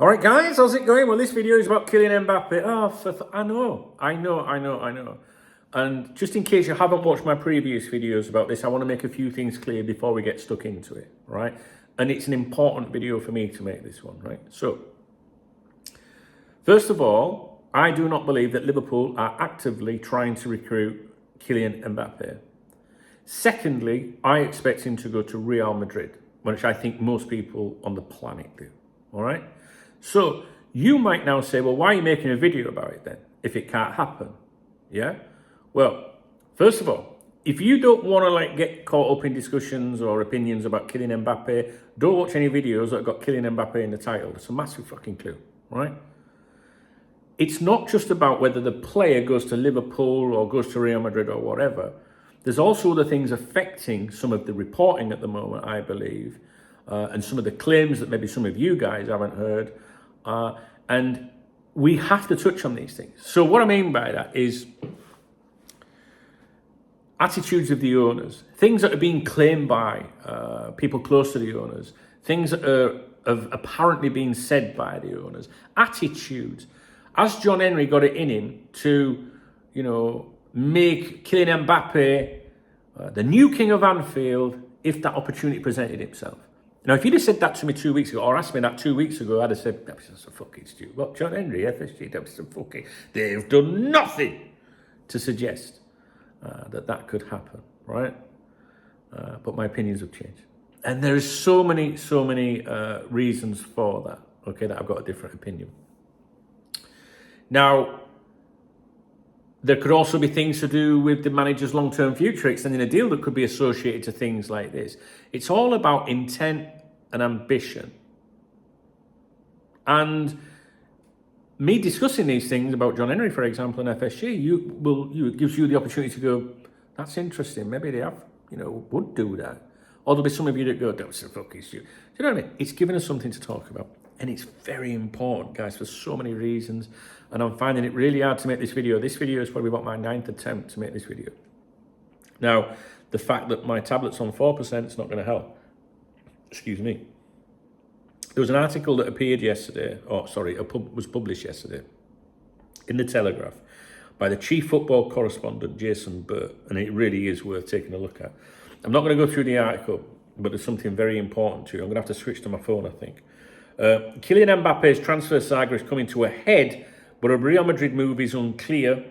All right, guys, how's it going? Well, this video is about Kylian Mbappe. Oh, I know. And just in case you haven't watched my previous videos about this, I want to make a few things clear before we get stuck into it, right? And it's an important video for me to make this one, right? So, first of all, I do not believe that Liverpool are actively trying to recruit Kylian Mbappe. Secondly, I expect him to go to Real Madrid, which I think most people on the planet do, all right? So you might now say, well, why are you making a video about it then, if it can't happen? Yeah? Well, first of all, if you don't want to get caught up in discussions or opinions about Kylian Mbappe, don't watch any videos that got Kylian Mbappe in the title. It's a massive fucking clue, right? It's not just about whether the player goes to Liverpool or goes to Real Madrid or whatever. There's also other things affecting some of the reporting at the moment, I believe, and some of the claims that maybe some of you guys haven't heard. And we have to touch on these things. So what I mean by that is attitudes of the owners, things that are being claimed by people close to the owners, things that have apparently been said by the owners, attitudes. Has John Henry got it in him to, make Kylian Mbappe the new king of Anfield if that opportunity presented itself? Now, if you'd have said that to me 2 weeks ago, or asked me that 2 weeks ago, I'd have said, that's just a fucking stupid. Well, John Henry, FSG, that's some fucking... They've done nothing to suggest that could happen, right? But my opinions have changed. And there is so many reasons for that, okay, that I've got a different opinion. Now, there could also be things to do with the manager's long-term future, extending a deal that could be associated to things like this. It's all about intent and ambition. And me discussing these things about John Henry, for example, and FSG, it gives you the opportunity to go, that's interesting. Maybe they have, would do that. Or there'll be some of you that go, that's a fucking stupid. Do you know what I mean? It's given us something to talk about. And it's very important, guys, for so many reasons. And I'm finding it really hard to make this video. This video is probably about my 9th attempt to make this video. Now, the fact that my tablet's on 4% is not going to help. Excuse me. There was an article that appeared yesterday, was published yesterday in the Telegraph by the chief football correspondent, Jason Burt, and it really is worth taking a look at. I'm not going to go through the article, but there's something very important to you. I'm going to have to switch to my phone, I think. Kylian Mbappe's transfer saga is coming to a head, but a Real Madrid move is unclear.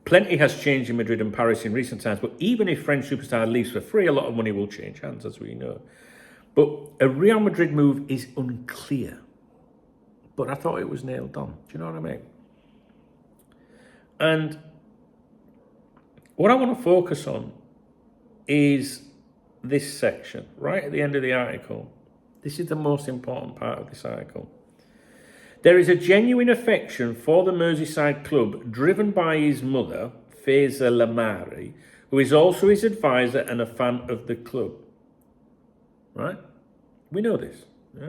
Plenty has changed in Madrid and Paris in recent times, but even if French superstar leaves for free, a lot of money will change hands, as we know. But a Real Madrid move is unclear. But I thought it was nailed on. Do you know what I mean? And what I want to focus on is this section, right at the end of the article. This is the most important part of this article. There is a genuine affection for the Merseyside club driven by his mother, Faiza Lamari, who is also his advisor and a fan of the club. Right? We know this. Yeah?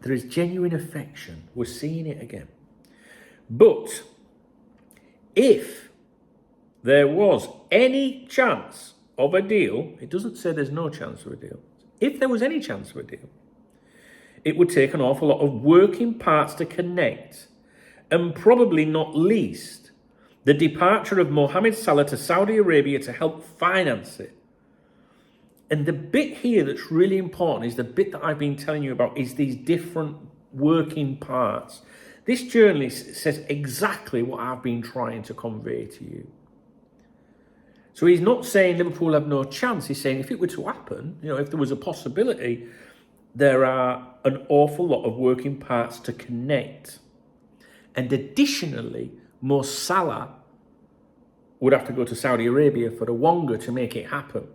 There is genuine affection. We're seeing it again. But if there was any chance of a deal, it doesn't say there's no chance of a deal. If there was any chance of a deal, it would take an awful lot of working parts to connect, and probably not least, the departure of Mohamed Salah to Saudi Arabia to help finance it. And the bit here that's really important is the bit that I've been telling you about, is these different working parts. This journalist says exactly what I've been trying to convey to you. So he's not saying Liverpool have no chance. He's saying if it were to happen, if there was a possibility, there are an awful lot of working parts to connect. And additionally, Mo Salah would have to go to Saudi Arabia for the Wonga to make it happen,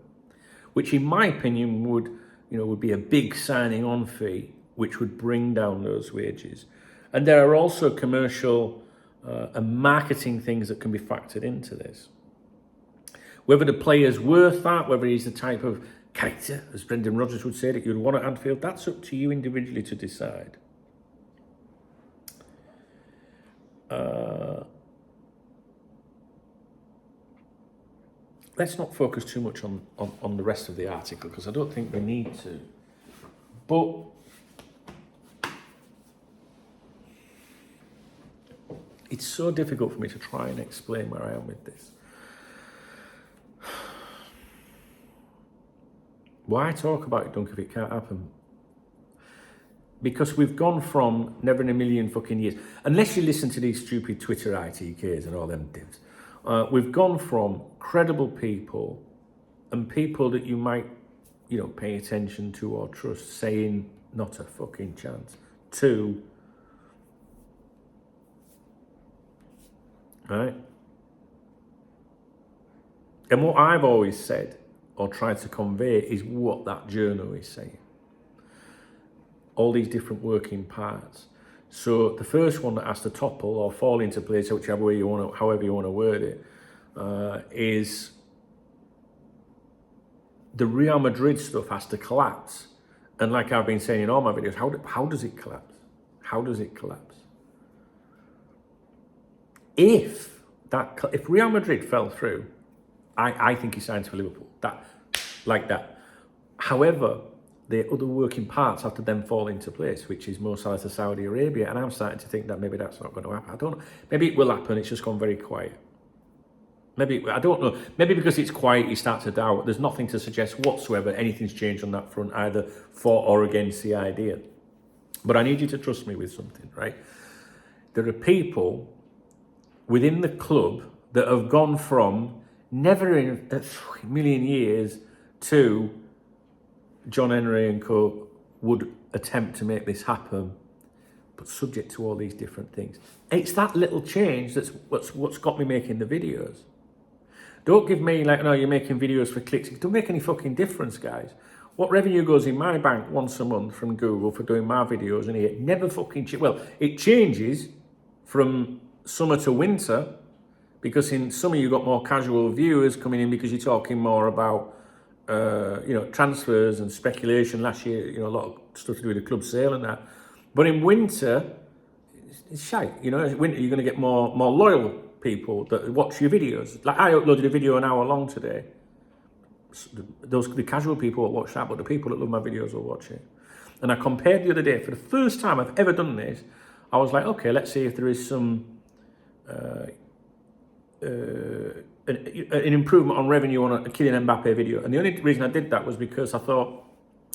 which in my opinion would be a big signing on fee, which would bring down those wages. And there are also commercial and marketing things that can be factored into this. Whether the player's worth that, whether he's the type of character, as Brendan Rodgers would say, that you'd want at Anfield, that's up to you individually to decide. Let's not focus too much on the rest of the article, because I don't think we need to. But It's so difficult for me to try and explain where I am with this. Why talk about it, Dunk, if it can't happen? Because we've gone from never in a million fucking years, unless you listen to these stupid Twitter ITKs and all them divs, we've gone from credible people and people that you might, pay attention to or trust saying not a fucking chance, to, right? And what I've always said or tried to convey is what that journal is saying. All these different working parts. So the first one that has to topple or fall into place, whichever way however you want to word it, is the Real Madrid stuff has to collapse. And like I've been saying in all my videos, how does it collapse? How does it collapse? If Real Madrid fell through, I think he signs for Liverpool. That. However, the other working parts have to then fall into place, which is more south to Saudi Arabia. And I'm starting to think that maybe that's not going to happen. I don't know. Maybe it will happen. It's just gone very quiet. I don't know. Maybe because it's quiet, you start to doubt. There's nothing to suggest whatsoever anything's changed on that front, either for or against the idea. But I need you to trust me with something, right? There are people within the club that have gone from never in a million years to John Henry and co would attempt to make this happen, but subject to all these different things. It's that little change that's what's got me making the videos. Don't give me like, no, you're making videos for clicks. It don't make any fucking difference, guys. What revenue goes in my bank once a month from Google for doing my videos, and it never fucking well, it changes from summer to winter, because in summer you've got more casual viewers coming in because you're talking more about transfers and speculation. Last year, a lot of stuff to do with the club sale and that. But in winter, it's shite. In winter you're going to get more loyal people that watch your videos. Like I uploaded a video an hour long today. The casual people will watch that, but the people that love my videos will watch it. And I compared the other day, for the first time I've ever done this, I was like, okay, let's see if there is some an improvement on revenue on a Kylian Mbappe video. And the only reason I did that was because I thought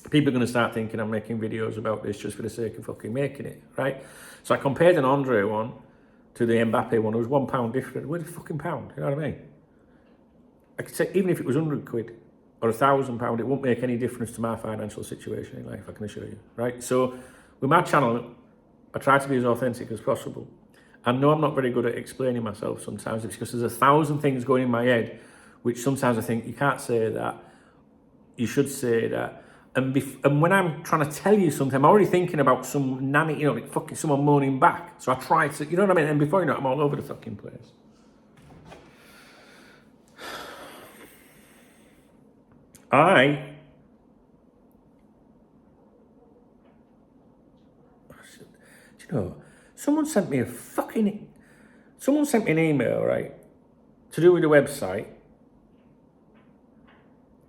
people are going to start thinking I'm making videos about this just for the sake of fucking making it, right? So I compared an Andre one to the Mbappe one. It was £1 different. Where's the fucking pound? You know what I mean? I could say, even if it was £100 or £1,000, it won't make any difference to my financial situation in life, I can assure you, right? So with my channel, I try to be as authentic as possible. I know I'm not very good at explaining myself sometimes. It's because there's 1,000 things going in my head, which sometimes I think, you can't say that, you should say that. And when I'm trying to tell you something, I'm already thinking about some nanny, like fucking someone moaning back. So I try to, you know what I mean? And before you know it, I'm all over the fucking place. Someone sent me an email, right, to do with the website.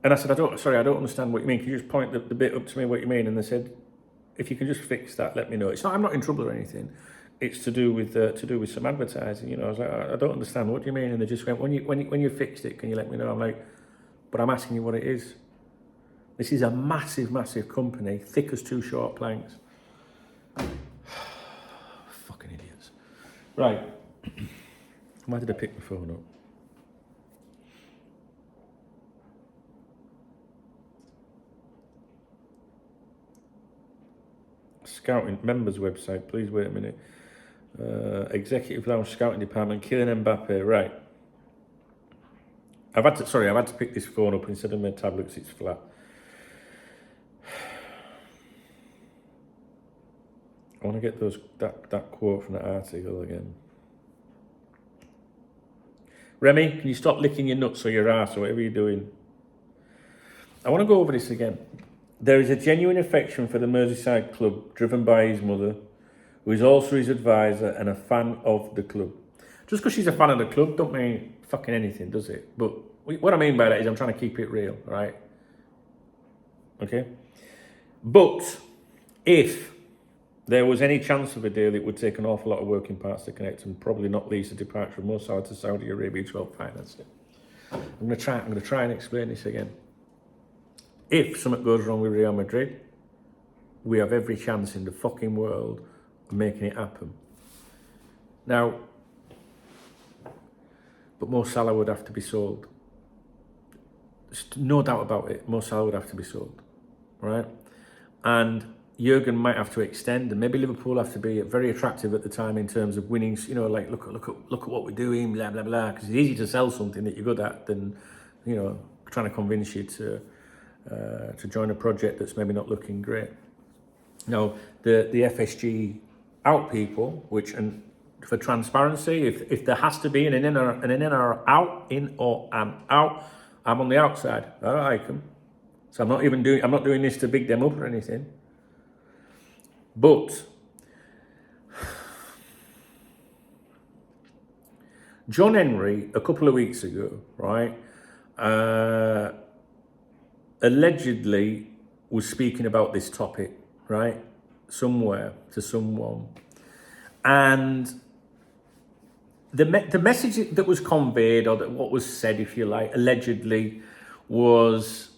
And I said, I don't understand what you mean. Can you just point the bit up to me what you mean? And they said, if you can just fix that, let me know. I'm not in trouble or anything. It's to do with some advertising. I was like, I don't understand. What do you mean? And they just went, when you fixed it, can you let me know? I'm like, but I'm asking you what it is. This is a massive, massive company, thick as two short planks. Fucking idiots. Right. Why did I pick my phone up? Scouting members website, please wait a minute. Executive Lounge Scouting Department, Kylian Mbappe, right. I've had to pick this phone up instead of my tablet because it's flat. I want to get that quote from that article again. Remy, can you stop licking your nuts or your ass or whatever you're doing? I want to go over this again. There is a genuine affection for the Merseyside club, driven by his mother, who is also his advisor and a fan of the club. Just because she's a fan of the club don't mean fucking anything, does it? But what I mean by that is I'm trying to keep it real, right? Okay? But if there was any chance of a deal, it would take an awful lot of working parts to connect, and probably not least the departure of Mo Salah to Saudi Arabia to help finance it. I'm going to try and explain this again. If something goes wrong with Real Madrid, we have every chance in the fucking world of making it happen. Now, but Mo Salah would have to be sold. There's no doubt about it. Mo Salah would have to be sold, right? And Jurgen might have to extend, and maybe Liverpool have to be very attractive at the time in terms of winnings. You know, like look at what we're doing, blah blah blah. Because it's easy to sell something that you're good at than, you know, trying to convince you to join a project that's maybe not looking great. Now, the FSG out people, which, and for transparency, if there has to be an in or out, I'm on the outside. I don't like them, so I'm not doing this to big them up or anything. But John Henry, a couple of weeks ago, right, allegedly was speaking about this topic, right, somewhere to someone. And the message that was conveyed, or that what was said, if you like, allegedly, was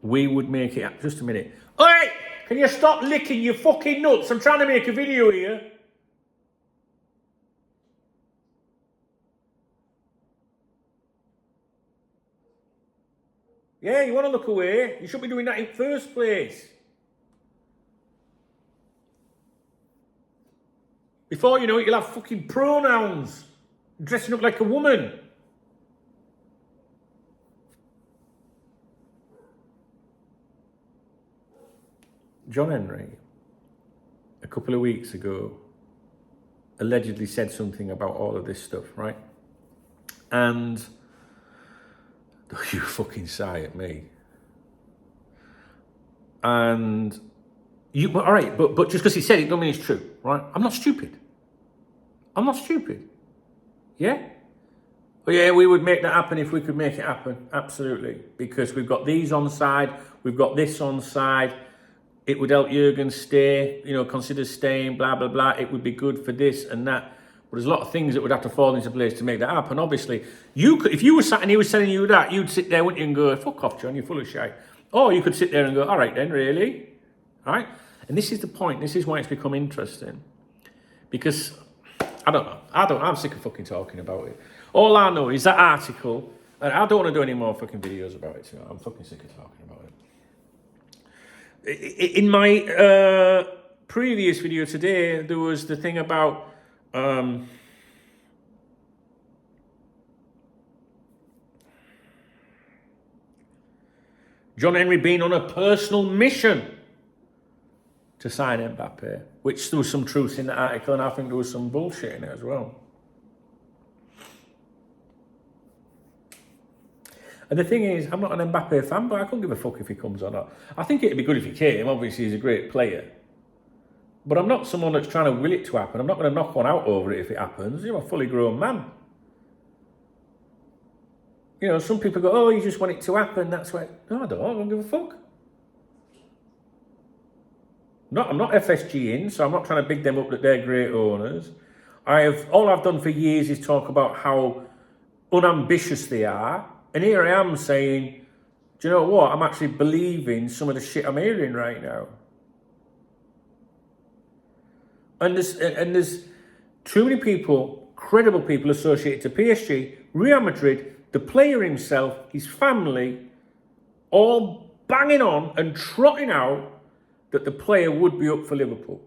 we would make it... Just a minute. All right! Can you stop licking your fucking nuts? I'm trying to make a video here. Yeah, you want to look away? You should be doing that in first place. Before you know it, you'll have fucking pronouns. Dressing up like a woman. John Henry, a couple of weeks ago, allegedly said something about all of this stuff, right? And you fucking sigh at me. And you, all right, but just because he said it, don't mean it's true, right? I'm not stupid. Yeah? But yeah, we would make that happen if we could make it happen. Absolutely. Because we've got these on side, we've got this on side. It would help Jurgen stay, you know, consider staying, blah, blah, blah. It would be good for this and that. But there's a lot of things that would have to fall into place to make that happen. Obviously, you could, if you were sat and he was telling you that, you'd sit there, wouldn't you, and go, fuck off, John, you're full of shit. Or you could sit there and go, all right then, really? All right? And this is the point. This is why it's become interesting. Because, I don't know. I'm sick of fucking talking about it. All I know is that article, and I don't want to do any more fucking videos about it. I'm fucking sick of talking about it. In my previous video today, there was the thing about John Henry being on a personal mission to sign Mbappe, which there was some truth in the article, and I think there was some bullshit in it as well. And the thing is, I'm not an Mbappe fan, but I couldn't give a fuck if he comes or not. I think it'd be good if he came. Obviously, he's a great player. But I'm not someone that's trying to will it to happen. I'm not going to knock one out over it if it happens. I'm a fully grown man. You know, some people go, oh, you just want it to happen. That's why. No, I don't give a fuck. I'm not FSG in, so I'm not trying to big them up that they're great owners. All I've done for years is talk about how unambitious they are. And here I am saying, do you know what? I'm actually believing some of the shit I'm hearing right now. And there's too many people, credible people associated to PSG, Real Madrid, the player himself, his family, all banging on and trotting out that the player would be up for Liverpool.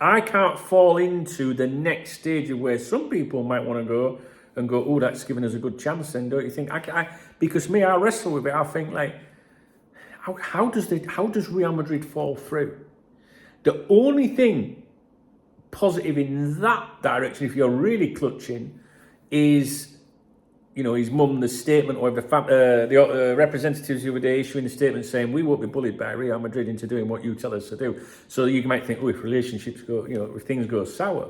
I can't fall into the next stage of where some people might want to go and go, oh, that's giving us a good chance then, don't you think? Because I wrestle with it. I think, like, how does Real Madrid fall through? The only thing positive in that direction, if you're really clutching, is, you know, his mum, the statement, or the representatives the other day issuing a statement saying we won't be bullied by Real Madrid into doing what you tell us to do. So you might think, oh, if relationships go, you know, if things go sour.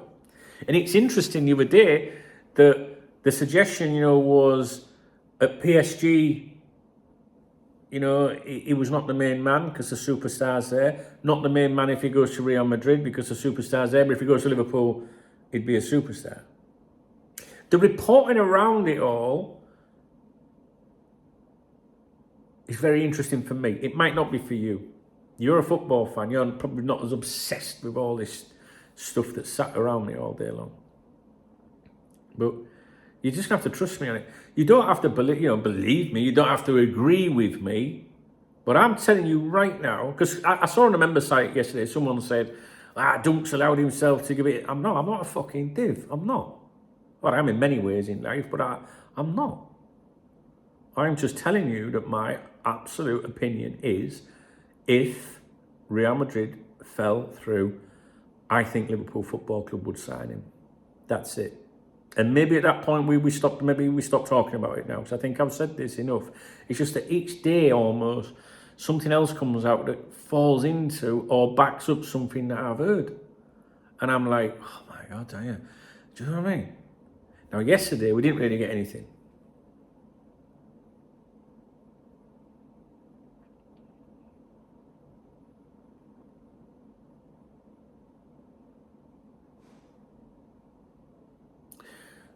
And it's interesting, the other day, the suggestion, you know, was at PSG, You know, he was not the main man because the superstar's there. Not the main man if he goes to Real Madrid because the superstar's there. But if he goes to Liverpool, he'd be a superstar. The reporting around it all is very interesting for me. It might not be for you. You're a football fan. You're probably not as obsessed with all this stuff that's sat around me all day long. But you just have to trust me on it. You don't have to believe me. You don't have to agree with me. But I'm telling you right now, because I saw on a member site yesterday, someone said, Dunk's allowed himself to give it. I'm not a fucking div. I'm not. Well, I am in many ways in life, but I'm not. I'm just telling you that my absolute opinion is, if Real Madrid fell through, I think Liverpool Football Club would sign him. That's it. And maybe at that point we stop talking about it now, because I think I've said this enough. It's just that each day almost something else comes out that falls into or backs up something that I've heard. And I'm like, oh my God, do you know what I mean? Now yesterday we didn't really get anything.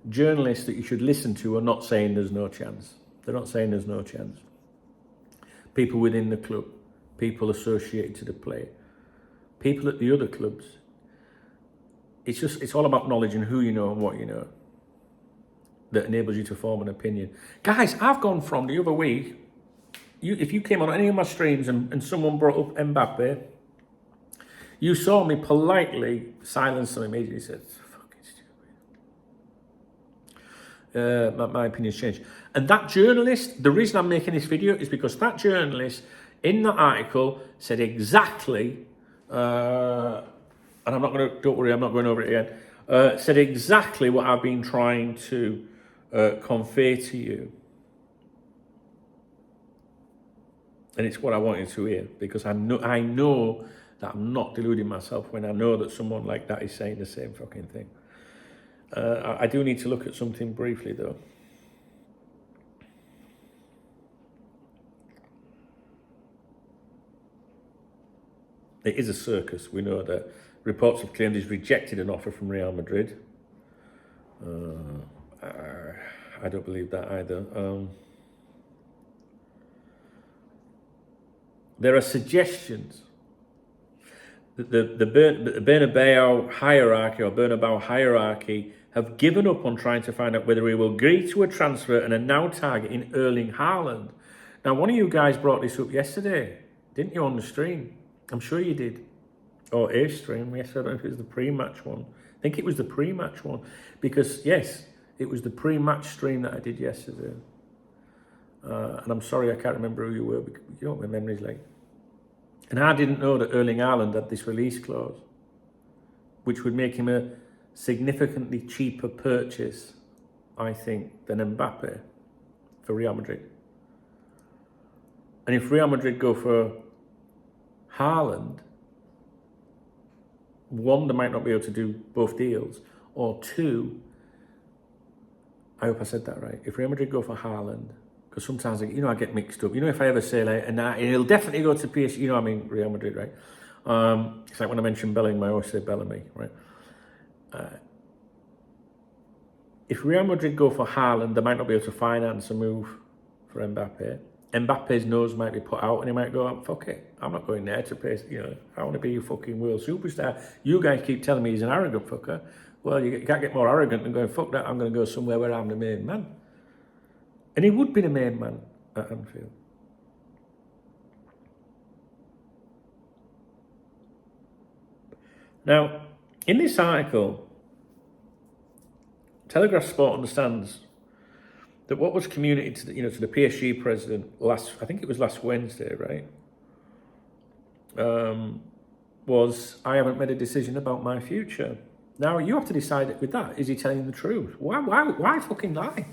Journalists that you should listen to are not saying there's no chance. They're not saying there's no chance. People within the club, people associated to the player, people at the other clubs. It's all about knowledge and who you know and what you know that enables you to form an opinion. Guys, I've gone from the other week, if you came on any of my streams and someone brought up Mbappe, you saw me politely silence them immediately, said, my opinion's changed. And that journalist, the reason I'm making this video is because that journalist in that article said exactly, and don't worry, I'm not going over it again, said exactly what I've been trying to convey to you. And it's what I wanted to hear, because I know that I'm not deluding myself when I know that someone like that is saying the same fucking thing. I do need to look at something briefly, though. It is a circus. We know that. Reports have claimed he's rejected an offer from Real Madrid. I don't believe that either. There are suggestions that the Bernabeu hierarchy have given up on trying to find out whether he will agree to a transfer and are now targeting Erling Haaland. Now, one of you guys brought this up yesterday, didn't you, on the stream? I'm sure you did. Or a stream, yes, I don't know if it was the pre-match one. I think it was the pre-match one. Because, yes, it was the pre-match stream that I did yesterday. And I'm sorry I can't remember who you were, because you know what my memory's like. And I didn't know that Erling Haaland had this release clause, which would make him a significantly cheaper purchase, I think, than Mbappe for Real Madrid. And if Real Madrid go for Haaland, one, they might not be able to do both deals, or two, I hope I said that right, if Real Madrid go for Haaland, because sometimes, I get mixed up. If I ever say, like, and he'll definitely go to PSG, I mean Real Madrid, right? It's like when I mention Bellingham, I always say Bellamy, right? If Real Madrid go for Haaland, they might not be able to finance a move for Mbappe. Mbappe's nose might be put out and he might go, fuck it, I'm not going there to pay, I want to be a fucking world superstar. You guys keep telling me he's an arrogant fucker. Well, you can't get more arrogant than going, fuck that, I'm going to go somewhere where I'm the main man. And he would be the main man at Anfield. Now, in this article, Telegraph Sport understands that what was communicated to the PSG president I think it was last Wednesday, right? Was, I haven't made a decision about my future. Now you have to decide with that. Is he telling the truth? Why fucking lie?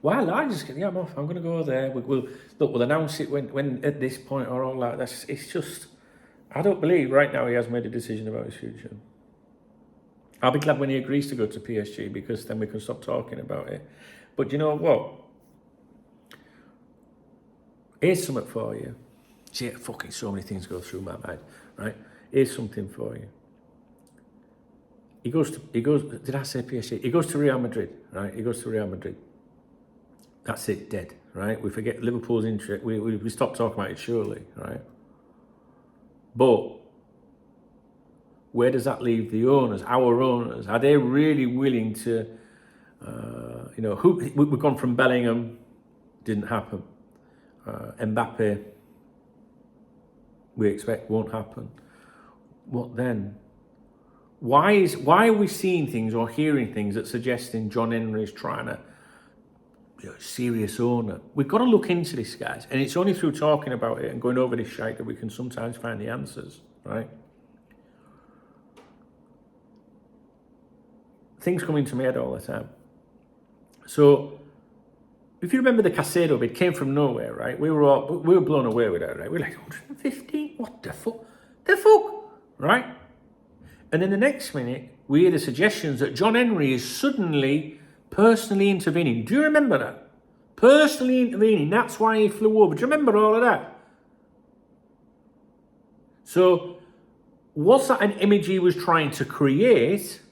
Why lie? Just I'm off. I'm going to go there. We'll announce it when at this point or all that. It's just, I don't believe right now he has made a decision about his future. I'll be glad when he agrees to go to PSG, because then we can stop talking about it. But you know what? Here's something for you. See, fucking so many things go through my mind, right? Here's something for you. He goes, did I say PSG? He goes to Real Madrid, right? He goes to Real Madrid. That's it, dead, right? We forget Liverpool's interest. We stop talking about it, surely, right? But where does that leave the owners, our owners? Are they really willing to, we've gone from Bellingham, didn't happen. Mbappe, we expect won't happen. What then? Why are we seeing things or hearing things that suggesting John Henry is trying to, serious owner? We've got to look into this, guys, and it's only through talking about it and going over this shite that we can sometimes find the answers, right? Things come into my head all the time. So, if you remember the Casado bid, came from nowhere, right? We were blown away with that, right? We were like, 150? What the fuck? The fuck? Right? And then the next minute, we hear the suggestions that John Henry is suddenly personally intervening. Do you remember that? Personally intervening. That's why he flew over. Do you remember all of that? So, was that an image he was trying to create?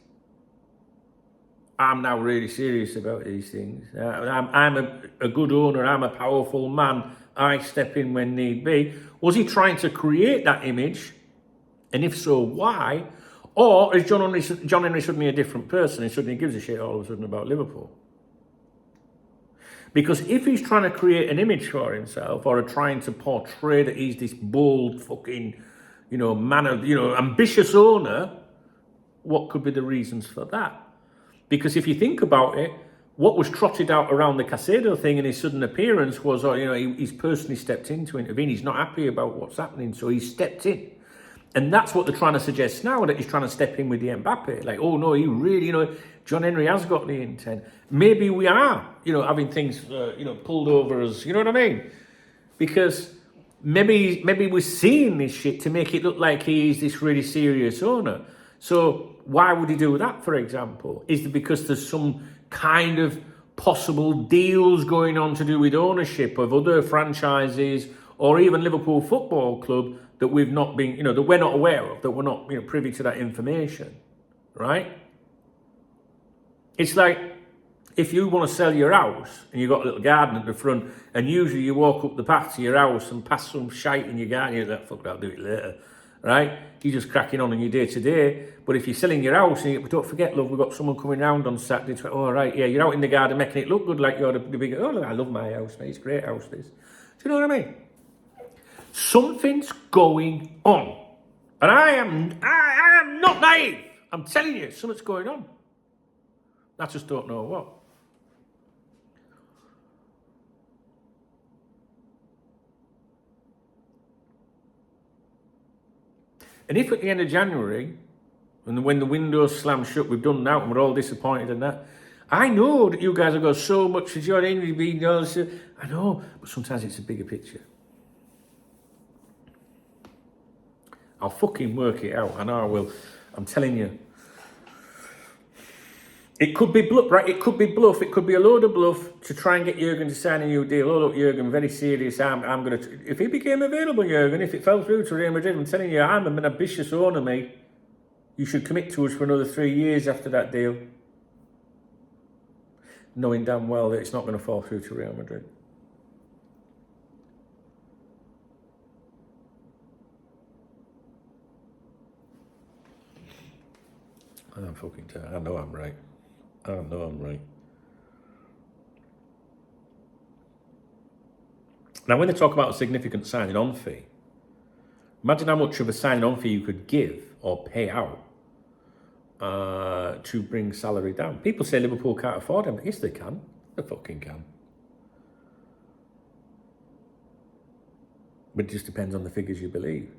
I'm now really serious about these things. I'm a good owner. I'm a powerful man. I step in when need be. Was he trying to create that image? And if so, why? Or is John Henry suddenly a different person and suddenly gives a shit all of a sudden about Liverpool? Because if he's trying to create an image for himself or trying to portray that he's this bold fucking, man of, ambitious owner, what could be the reasons for that? Because if you think about it, what was trotted out around the Casado thing and his sudden appearance was, he's personally stepped in to intervene. He's not happy about what's happening, so he stepped in. And that's what they're trying to suggest now, that he's trying to step in with the Mbappe. Like, oh no, he really, John Henry has got the intent. Maybe we are, having things, pulled over us, you know what I mean? Because maybe we're seeing this shit to make it look like he's this really serious owner. So why would he do that, for example? Is it because there's some kind of possible deals going on to do with ownership of other franchises or even Liverpool Football Club that we've not been, that we're not aware of, that we're not, privy to that information, right? It's like if you want to sell your house and you've got a little garden at the front, and usually you walk up the path to your house and pass some shite in your garden, you're like, fuck, I'll do it later, right? You're just cracking on in your day to day. But if you're selling your house, and don't forget, love, we've got someone coming round on Saturday. It's like, oh, right, yeah, you're out in the garden making it look good, like you're the big. Oh, look, I love my house, mate. It's a great house, this. Do you know what I mean? Something's going on, and I am not naive. I'm telling you, something's going on. I just don't know what. And if at the end of January, and when the windows slam shut, we've done that, and we're all disappointed in that, I know that you guys have got so much for John Henry being honest. I know, but sometimes it's a bigger picture. I'll fucking work it out. I know I will. I'm telling you. It could be bluff, right? It could be bluff. It could be a load of bluff to try and get Jurgen to sign a new deal. Oh, look, Jurgen, very serious. I'm going to... If he became available, Jurgen, if it fell through to Real Madrid, I'm telling you, I'm an ambitious owner, mate. You should commit to us for another 3 years after that deal. Knowing damn well that it's not going to fall through to Real Madrid. I'm fucking tired. I know I'm right. I know I'm right. Now, when they talk about a significant signing on fee, imagine how much of a signing on fee you could give or pay out to bring salary down. People say Liverpool can't afford him. Yes, they can. They fucking can. But it just depends on the figures you believe.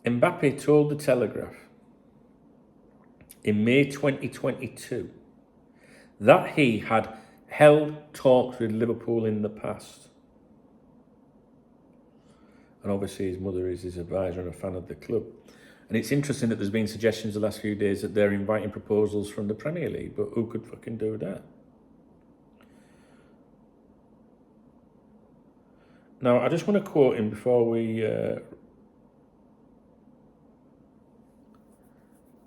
Mbappe told the Telegraph in May 2022 that he had held talks with Liverpool in the past. And obviously his mother is his advisor and a fan of the club. And it's interesting that there's been suggestions the last few days that they're inviting proposals from the Premier League, but who could fucking do that? Now, I just want to quote him before we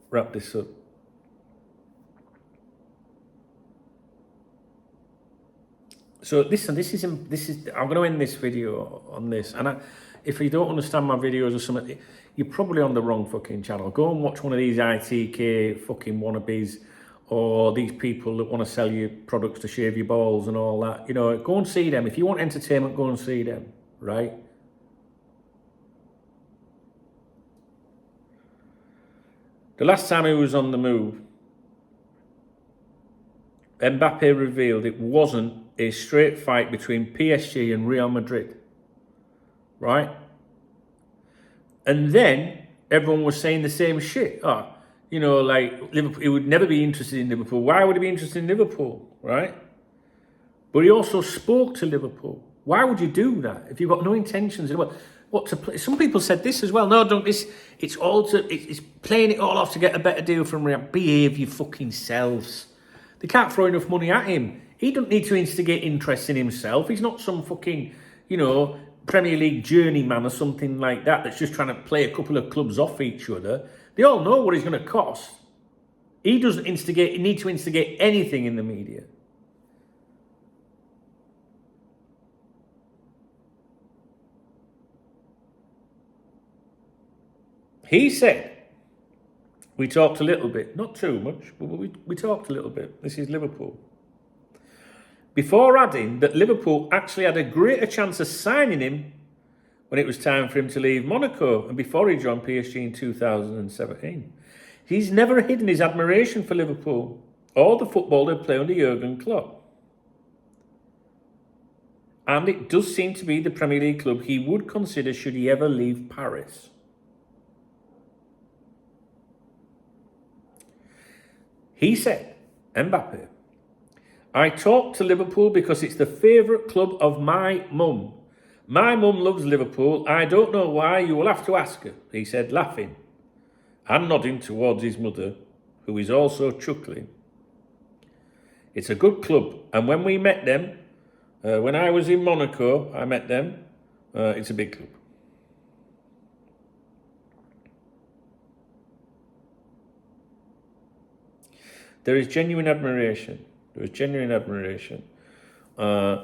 wrap this up. So listen, this is I'm going to end this video on this, and if you don't understand my videos or something, you're probably on the wrong fucking channel. Go and watch one of these ITK fucking wannabes, or these people that want to sell you products to shave your balls and all that. You know, go and see them. If you want entertainment, go and see them, right? The last time he was on the move, Mbappe revealed it wasn't a straight fight between PSG and Real Madrid, right? And then everyone was saying the same shit. Oh, you know, like Liverpool, he would never be interested in Liverpool. Why would he be interested in Liverpool, right? But he also spoke to Liverpool. Why would you do that if you've got no intentions? What to play? Some people said this as well. No, don't. It's playing it all off to get a better deal from Real. Behave your fucking selves. They can't throw enough money at him. He doesn't need to instigate interest in himself. He's not some fucking, you know, Premier League journeyman or something like that that's just trying to play a couple of clubs off each other. They all know what he's going to cost. He doesn't need to instigate anything in the media. He said, we talked a little bit, not too much, but we talked a little bit. This is Liverpool. Before adding that Liverpool actually had a greater chance of signing him when it was time for him to leave Monaco and before he joined PSG in 2017. He's never hidden his admiration for Liverpool or the football they play under Jurgen Klopp. And it does seem to be the Premier League club he would consider should he ever leave Paris. He said, Mbappe, I talked to Liverpool because it's the favourite club of my mum. My mum loves Liverpool. I don't know why. You will have to ask her, he said, laughing and nodding towards his mother, who is also chuckling. It's a good club. And when we met them, when I was in Monaco, I met them. It's a big club. There is genuine admiration. There is genuine admiration. And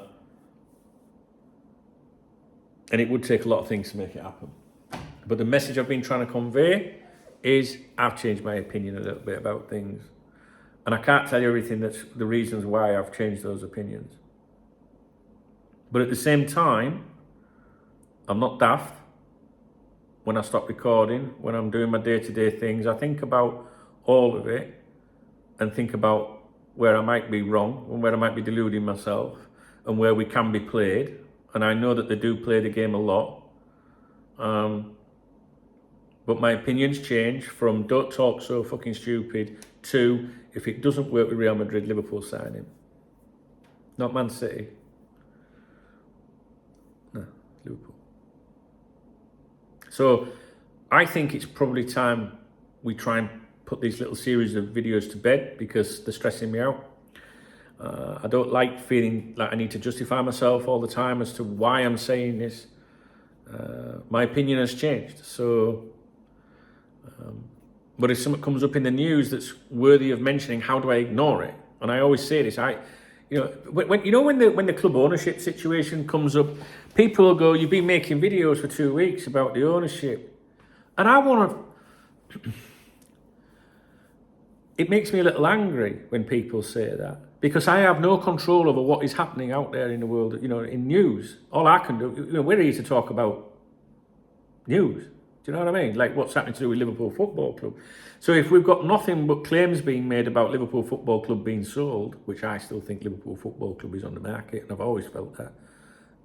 it would take a lot of things to make it happen. But the message I've been trying to convey is I've changed my opinion a little bit about things. And I can't tell you everything that's the reasons why I've changed those opinions. But at the same time, I'm not daft. When I stop recording, when I'm doing my day-to-day things, I think about all of it and think about where I might be wrong and where I might be deluding myself and where we can be played. And I know that they do play the game a lot. But my opinions change from don't talk so fucking stupid to if it doesn't work with Real Madrid, Liverpool sign him. Not Man City. No, Liverpool. So I think it's probably time we try and put these little series of videos to bed because they're stressing me out. I don't like feeling like I need to justify myself all the time as to why I'm saying this. My opinion has changed. So, but if something comes up in the news that's worthy of mentioning, how do I ignore it? And I always say this, when the club ownership situation comes up, people will go, you've been making videos for 2 weeks about the ownership. And I want to... It makes me a little angry when people say that because I have no control over what is happening out there in the world, in news. All I can do, we're here to talk about news. Do you know what I mean? Like what's happening to do with Liverpool Football Club. So if we've got nothing but claims being made about Liverpool Football Club being sold, which I still think Liverpool Football Club is on the market, and I've always felt that,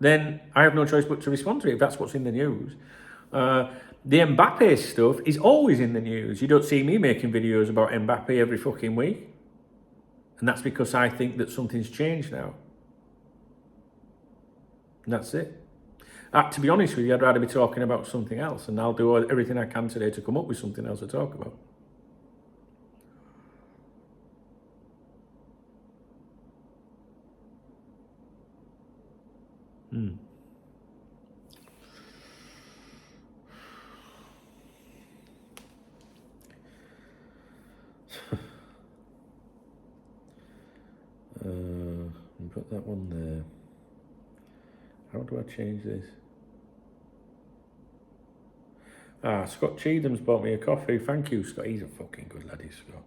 then I have no choice but to respond to it if that's what's in the news. the Mbappe stuff is always in the news. You don't see me making videos about Mbappe every fucking week. And that's because I think that something's changed now. And that's it. To be honest with you, I'd rather be talking about something else, and I'll do everything I can today to come up with something else to talk about. Put that one there. How do I change this? Scott Cheetham's bought me a coffee. Thank you, Scott. He's a fucking good lad, he's Scott.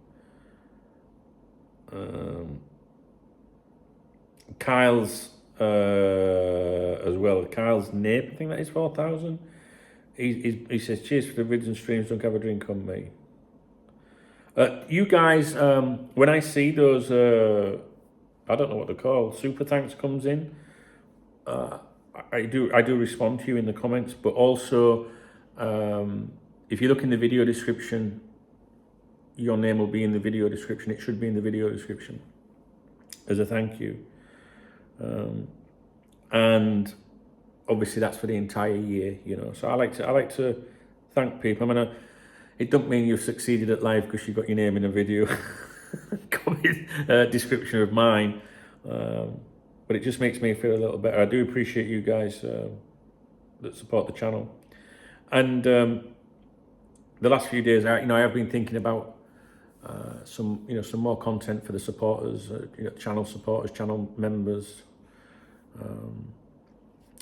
Kyle's as well. Kyle's Nape, I think that is 4,000. He says, cheers for the vids and streams, don't have a drink on me. You guys, when I see those, I don't know what they're called, super thanks comes in, I do respond to you in the comments, but also if you look in the video description, your name will be in the video description. It should be in the video description as a thank you. And obviously that's for the entire year, you know. So I like to thank people. I mean, it don't mean you've succeeded at life because you got your name in a video comment description of mine, but it just makes me feel a little better. I do appreciate you guys that support the channel. And the last few days, I have been thinking about some more content for the supporters, channel supporters, channel members.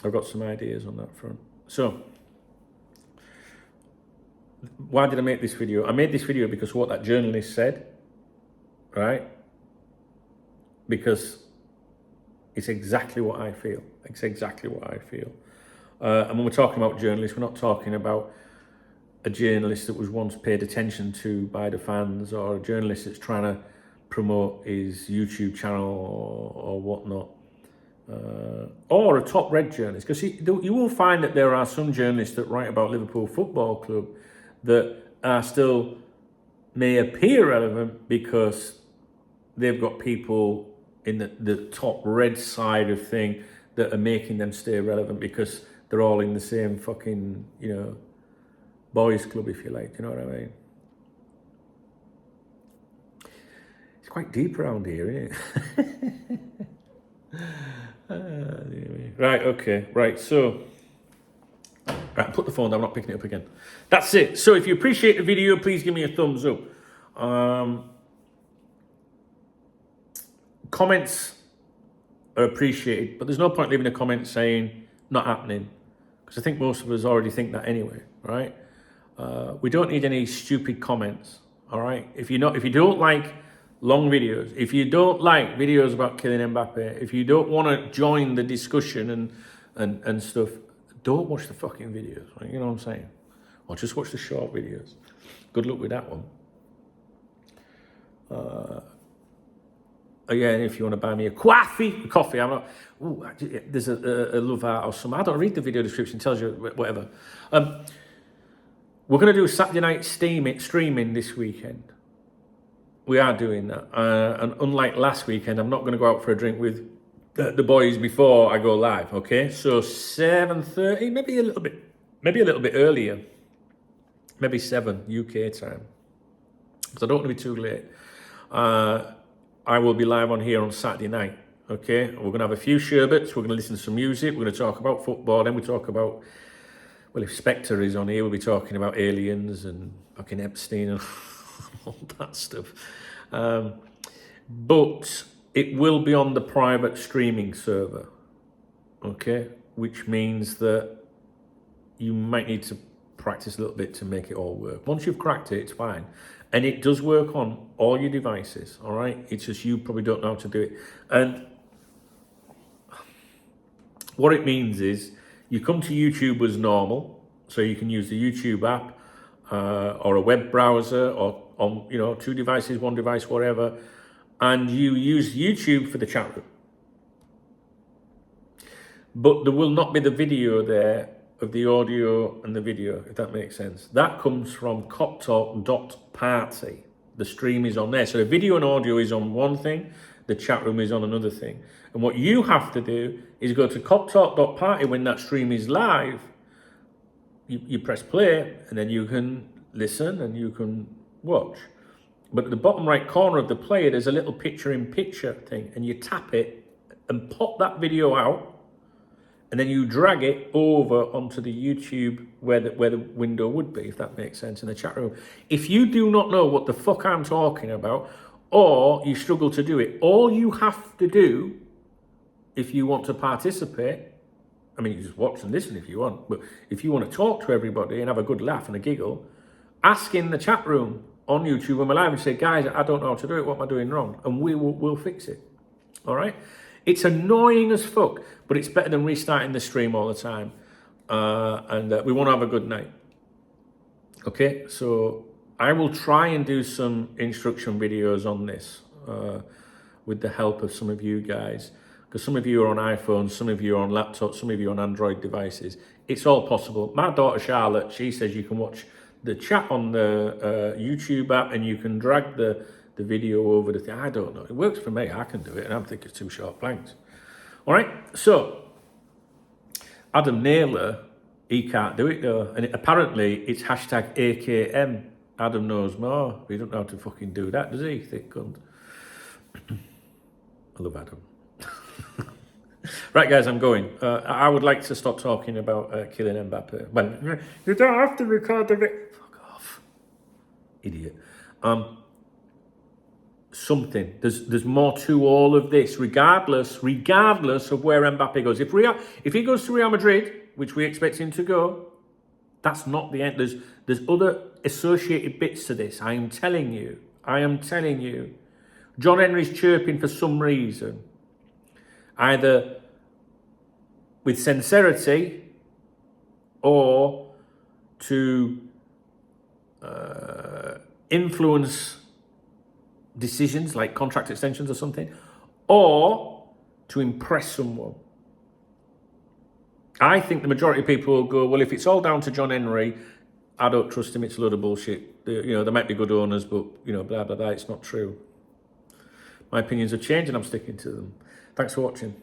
I've got some ideas on that front. So, why did I make this video? I made this video because of what that journalist said, right? Because it's exactly what I feel. It's exactly what I feel. And when we're talking about journalists, we're not talking about a journalist that was once paid attention to by the fans, or a journalist that's trying to promote his YouTube channel or whatnot. Or a top red journalist, because you will find that there are some journalists that write about Liverpool Football Club that are still may appear relevant because they've got people in the top red side of thing that are making them stay relevant because they're all in the same fucking, boys club, if you like. Do you know what I mean? It's quite deep around here, isn't it? Right, okay, right, so put the phone down, I'm not picking it up again. That's it. So if you appreciate the video, please give me a thumbs up. Comments are appreciated, but there's no point leaving a comment saying not happening, because I think most of us already think that anyway, right? We don't need any stupid comments, all right? If you don't like long videos, if you don't like videos about Kylian Mbappe, if you don't want to join the discussion and stuff, don't watch the fucking videos, right? You know what I'm saying? Or just watch the short videos. Good luck with that one. Again, if you want to buy me a coffee, I'm not. Ooh, there's a love art or something. I don't read the video description, it tells you whatever. We're going to do Saturday night streaming this weekend. We are doing that, and unlike last weekend, I'm not going to go out for a drink with the boys before I go live. Okay, so 7:30, maybe a little bit earlier, maybe 7 UK time, because I don't want to be too late. I will be live on here on Saturday night. Okay, we're going to have a few sherbets. We're going to listen to some music. We're going to talk about football. Then we talk about, well, if Spectre is on here, we'll be talking about aliens and fucking Epstein and all that stuff. But it will be on the private streaming server, okay? Which means that you might need to practice a little bit to make it all work. Once you've cracked it, it's fine. And it does work on all your devices, all right? It's just you probably don't know how to do it. And what it means is you come to YouTube as normal, so you can use the YouTube app or a web browser or on, 2 devices, 1 device, whatever, and you use YouTube for the chat room. But there will not be the video there of the audio and the video, if that makes sense. That comes from KopTalk.party. The stream is on there. So the video and audio is on one thing, the chat room is on another thing. And what you have to do is go to KopTalk.party when that stream is live. You press play, and then you can listen and you can watch. But at the bottom right corner of the player, there's a little picture-in-picture thing, and you tap it and pop that video out, and then you drag it over onto the YouTube where the window would be, if that makes sense, in the chat room. If you do not know what the fuck I'm talking about, or you struggle to do it, all you have to do, if you want to participate, I mean, you just watch and listen if you want, but if you want to talk to everybody and have a good laugh and a giggle, ask in the chat room on YouTube when we're live and say, guys, I don't know how to do it, what am I doing wrong? And we'll fix it, all right? It's annoying as fuck, but it's better than restarting the stream all the time. And we want to have a good night. Okay, so I will try and do some instruction videos on this with the help of some of you guys, because some of you are on iPhones, some of you are on laptops, some of you are on Android devices. It's all possible. My daughter Charlotte, she says you can watch the chat on the YouTube app and you can drag the video over the thing. I don't know. It works for me. I can do it, and I'm thinking 2 short blanks. All right. So Adam Naylor, he can't do it though, and apparently it's hashtag AKM. Adam knows more. He don't know how to fucking do that, does he? Thick cunt. I love Adam. Right, guys, I'm going. I would like to stop talking about Kylian Mbappe. Well, you don't have to record the video. Fuck off, idiot. Something. There's more to all of this, regardless of where Mbappe goes. If he goes to Real Madrid, which we expect him to go, that's not the end. There's other associated bits to this. I am telling you. John Henry's chirping for some reason, either with sincerity or to influence decisions like contract extensions or something, or to impress someone. I think the majority of people will go, well, if it's all down to John Henry, I don't trust him, it's a load of bullshit. There might be good owners, but, blah, blah, blah, it's not true. My opinions have changed and I'm sticking to them. Thanks for watching.